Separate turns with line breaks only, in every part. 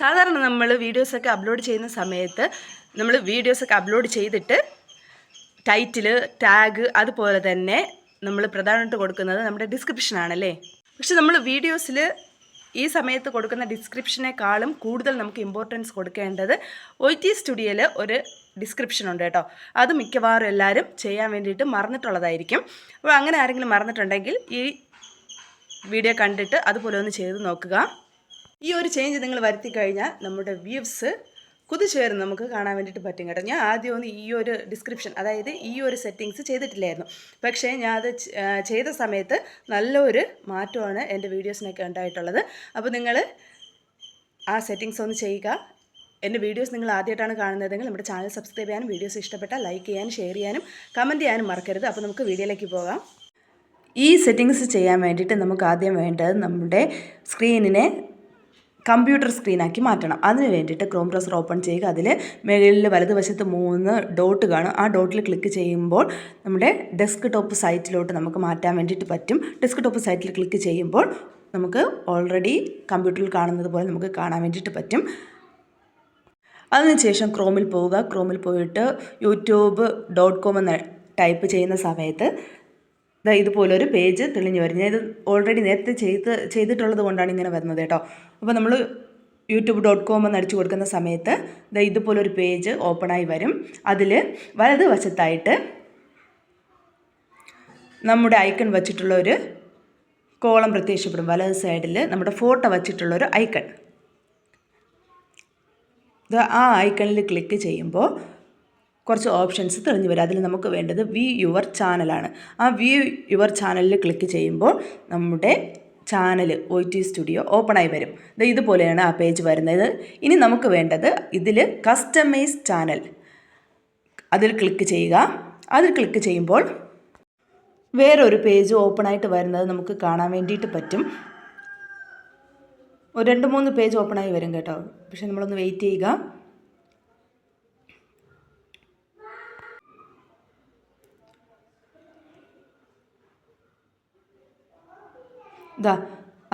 സാധാരണ നമ്മൾ വീഡിയോസൊക്കെ അപ്ലോഡ് ചെയ്യുന്ന സമയത്ത് നമ്മൾ വീഡിയോസൊക്കെ അപ്ലോഡ് ചെയ്തിട്ട് ടൈറ്റിൽ, ടാഗ് അതുപോലെ തന്നെ നമ്മൾ പ്രധാനമായിട്ട് കൊടുക്കുന്നത് നമ്മുടെ ഡിസ്ക്രിപ്ഷനാണല്ലേ. പക്ഷെ നമ്മൾ വീഡിയോസിൽ ഈ സമയത്ത് കൊടുക്കുന്ന ഡിസ്ക്രിപ്ഷനേക്കാളും കൂടുതൽ നമുക്ക് ഇമ്പോർട്ടൻസ് കൊടുക്കേണ്ടത് OT സ്റ്റുഡിയോയിൽ ഒരു ഡിസ്ക്രിപ്ഷൻ ഉണ്ട് കേട്ടോ. അത് മിക്കവാറും എല്ലാവരും ചെയ്യാൻ വേണ്ടിയിട്ട് മറന്നിട്ടുള്ളതായിരിക്കും. അപ്പോൾ അങ്ങനെ ആരെങ്കിലും മറന്നിട്ടുണ്ടെങ്കിൽ ഈ വീഡിയോ കണ്ടിട്ട് അതുപോലെ ഒന്ന് ചെയ്ത് നോക്കുക. ഈ ഒരു ചേഞ്ച് നിങ്ങൾ വരുത്തി കഴിഞ്ഞാൽ നമ്മുടെ വ്യൂസ് കുതിച്ചുയർന്ന് നമുക്ക് കാണാൻ വേണ്ടിയിട്ട് പറ്റും കേട്ടോ. ഞാൻ ആദ്യം ഒന്ന് ഈ ഒരു ഡിസ്ക്രിപ്ഷൻ, അതായത് ഈ ഒരു സെറ്റിങ്സ് ചെയ്തിട്ടില്ലായിരുന്നു. പക്ഷേ ഞാൻ അത് ചെയ്ത സമയത്ത് നല്ലൊരു മാറ്റമാണ് എൻ്റെ വീഡിയോസിനൊക്കെ ഉണ്ടായിട്ടുള്ളത്. അപ്പോൾ നിങ്ങൾ ആ സെറ്റിങ്സ് ഒന്ന് ചെയ്യുക. എൻ്റെ വീഡിയോസ് നിങ്ങൾ ആദ്യമായിട്ടാണ് കാണുന്നതെങ്കിൽ നമ്മുടെ ചാനൽ സബ്സ്ക്രൈബ് ചെയ്യാനും, വീഡിയോസ് ഇഷ്ടപ്പെട്ടാൽ ലൈക്ക് ചെയ്യാനും, ഷെയർ ചെയ്യാനും, കമൻറ്റ് ചെയ്യാനും മറക്കരുത്. അപ്പോൾ നമുക്ക് വീഡിയോയിലേക്ക് പോകാം. ഈ സെറ്റിങ്സ് ചെയ്യാൻ വേണ്ടിയിട്ട് നമുക്ക് ആദ്യം വേണ്ടത് നമ്മുടെ സ്ക്രീനിനെ കമ്പ്യൂട്ടർ സ്ക്രീനാക്കി മാറ്റണം. അതിന് വേണ്ടിയിട്ട് ക്രോം ബ്രൗസർ ഓപ്പൺ ചെയ്യുക. അതിൽ മുകളിൽ വലതുവശത്ത് 3 ഡോട്ട് കാണും. ആ ഡോട്ടിൽ ക്ലിക്ക് ചെയ്യുമ്പോൾ നമ്മുടെ ഡെസ്ക് ടോപ്പ് സൈറ്റിലോട്ട് നമുക്ക് മാറ്റാൻ വേണ്ടിയിട്ട് പറ്റും. ഡെസ്ക് ടോപ്പ് സൈറ്റിൽ ക്ലിക്ക് ചെയ്യുമ്പോൾ നമുക്ക് ഓൾറെഡി കമ്പ്യൂട്ടറിൽ കാണുന്നത് പോലെ നമുക്ക് കാണാൻ വേണ്ടിയിട്ട് പറ്റും. അതിനുശേഷം ക്രോമിൽ പോവുക. ക്രോമിൽ പോയിട്ട് youtube.com എന്ന് ടൈപ്പ് ചെയ്യുന്ന സമയത്ത് ഇതുപോലൊരു പേജ് തെളിഞ്ഞു വരും. ഞാൻ ഇത് ഓൾറെഡി നേരത്തെ ചെയ്തിട്ടുള്ളത് കൊണ്ടാണ് ഇങ്ങനെ വരുന്നത് കേട്ടോ. അപ്പോൾ നമ്മൾ youtube.com എന്ന് അടിച്ചു കൊടുക്കുന്ന സമയത്ത് ഇതുപോലൊരു പേജ് ഓപ്പണായി വരും. അതിൽ വലത് വശത്തായിട്ട് നമ്മുടെ ഐക്കൺ വച്ചിട്ടുള്ളൊരു കോളം പ്രത്യക്ഷപ്പെടും. വലത് സൈഡിൽ നമ്മുടെ ഫോട്ടോ വച്ചിട്ടുള്ളൊരു ഐക്കൺ. ആ ഐക്കണിൽ ക്ലിക്ക് ചെയ്യുമ്പോൾ കുറച്ച് ഓപ്ഷൻസ് തെളിഞ്ഞു വരും. അതിൽ നമുക്ക് വേണ്ടത് വ്യൂ യുവർ ചാനലാണ്. ആ വ്യൂ യുവർ ചാനലിൽ ക്ലിക്ക് ചെയ്യുമ്പോൾ നമ്മുടെ ചാനൽ OT സ്റ്റുഡിയോ ഓപ്പണായി വരും. ഇതുപോലെയാണ് ആ പേജ് വരുന്നത്. ഇനി നമുക്ക് വേണ്ടത് ഇതിൽ കസ്റ്റമൈസ് ചാനൽ, അതിൽ ക്ലിക്ക് ചെയ്യുക. അതിൽ ക്ലിക്ക് ചെയ്യുമ്പോൾ വേറൊരു പേജ് ഓപ്പണായിട്ട് വരുന്നത് നമുക്ക് കാണാൻ വേണ്ടിയിട്ട് പറ്റും. ഒരു 2-3 പേജ് ഓപ്പണായി വരും കേട്ടോ. പക്ഷെ നമ്മളൊന്ന് വെയിറ്റ് ചെയ്യുക.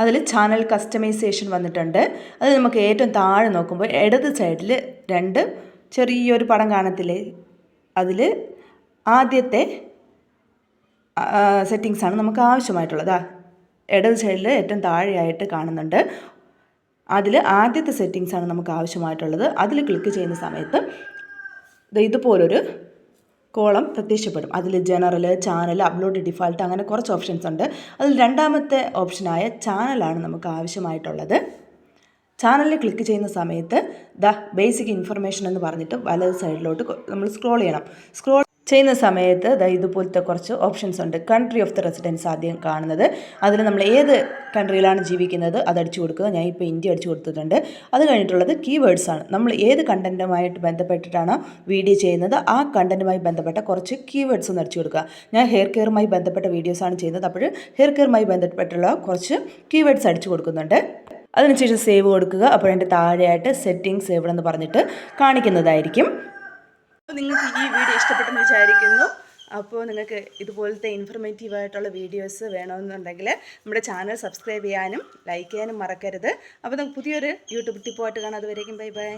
അതിൽ ചാനൽ കസ്റ്റമൈസേഷൻ വന്നിട്ടുണ്ട്. അത് നമുക്ക് ഏറ്റവും താഴെ നോക്കുമ്പോൾ ഇടത് സൈഡിൽ 2 ചെറിയൊരു പടം കാണത്തില്ലേ, അതിൽ ആദ്യത്തെ സെറ്റിങ്സാണ് നമുക്ക് ആവശ്യമായിട്ടുള്ളത്. ഇടത് സൈഡിൽ ഏറ്റവും താഴെയായിട്ട് കാണുന്നുണ്ട്. അതിൽ ആദ്യത്തെ സെറ്റിങ്സാണ് നമുക്ക് ആവശ്യമായിട്ടുള്ളത്. അതിൽ ക്ലിക്ക് ചെയ്യുന്ന സമയത്ത് ഇതുപോലൊരു കോളം പ്രത്യക്ഷപ്പെടും. അതിൽ ജനറൽ, ചാനൽ, അപ്ലോഡ്, ഡിഫാൾട്ട് അങ്ങനെ കുറച്ച് ഓപ്ഷൻസ് ഉണ്ട്. അതിൽ രണ്ടാമത്തെ ഓപ്ഷനായ ചാനലാണ് നമുക്ക് ആവശ്യമായിട്ടുള്ളത്. ചാനലിൽ ക്ലിക്ക് ചെയ്യുന്ന സമയത്ത് ബേസിക് ഇൻഫർമേഷൻ എന്ന് പറഞ്ഞിട്ട് വലത് സൈഡിലോട്ട് നമ്മൾ സ്ക്രോൾ ചെയ്യണം. സ്ക്രോൾ ചെയ്യുന്ന സമയത്ത് ഇതുപോലത്തെ കുറച്ച് ഓപ്ഷൻസ് ഉണ്ട്. കൺട്രി ഓഫ് ദ റെസിഡൻസ് ആദ്യം കാണുന്നത്. അതിൽ നമ്മൾ ഏത് കൺട്രിയിലാണ് ജീവിക്കുന്നത് അത് അടിച്ചു കൊടുക്കുക. ഞാൻ ഇപ്പോൾ ഇന്ത്യ അടിച്ചു കൊടുത്തിട്ടുണ്ട്. അത് കഴിഞ്ഞിട്ടുള്ളത് കീവേഡ്സ് ആണ്. നമ്മൾ ഏത് കണ്ടൻറ്റുമായിട്ട് ബന്ധപ്പെട്ടിട്ടാണോ വീഡിയോ ചെയ്യുന്നത് ആ കണ്ടൻറ്റുമായി ബന്ധപ്പെട്ട കുറച്ച് കീവേഡ്സ് ഒന്ന് അടിച്ചു കൊടുക്കുക. ഞാൻ ഹെയർ കെയറുമായി ബന്ധപ്പെട്ട വീഡിയോസാണ് ചെയ്യുന്നത്. അപ്പോൾ ഹെയർ കെയറുമായി ബന്ധപ്പെട്ടുള്ള കുറച്ച് കീവേഡ്സ് അടിച്ചു കൊടുക്കുന്നുണ്ട്. അതിനുശേഷം സേവ് കൊടുക്കുക. അപ്പോൾ അതിൻ്റെ താഴെയായിട്ട് സെറ്റിംഗ്സ് സേവ് എന്ന് പറഞ്ഞിട്ട് കാണിക്കുന്നതായിരിക്കും. അപ്പോൾ നിങ്ങൾക്ക് ഈ വീഡിയോ ഇഷ്ടപ്പെട്ടെന്ന് വിചാരിക്കുന്നു. അപ്പോൾ നിങ്ങൾക്ക് ഇതുപോലത്തെ ഇൻഫർമേറ്റീവായിട്ടുള്ള വീഡിയോസ് വേണമെന്നുണ്ടെങ്കിൽ നമ്മുടെ ചാനൽ സബ്സ്ക്രൈബ് ചെയ്യാനും ലൈക്ക് ചെയ്യാനും മറക്കരുത്. അപ്പോൾ നമുക്ക് പുതിയൊരു യൂട്യൂബ് ടിപ്പുമായിട്ട് കാണാം. അതുവരേക്കും ബൈ ബൈ.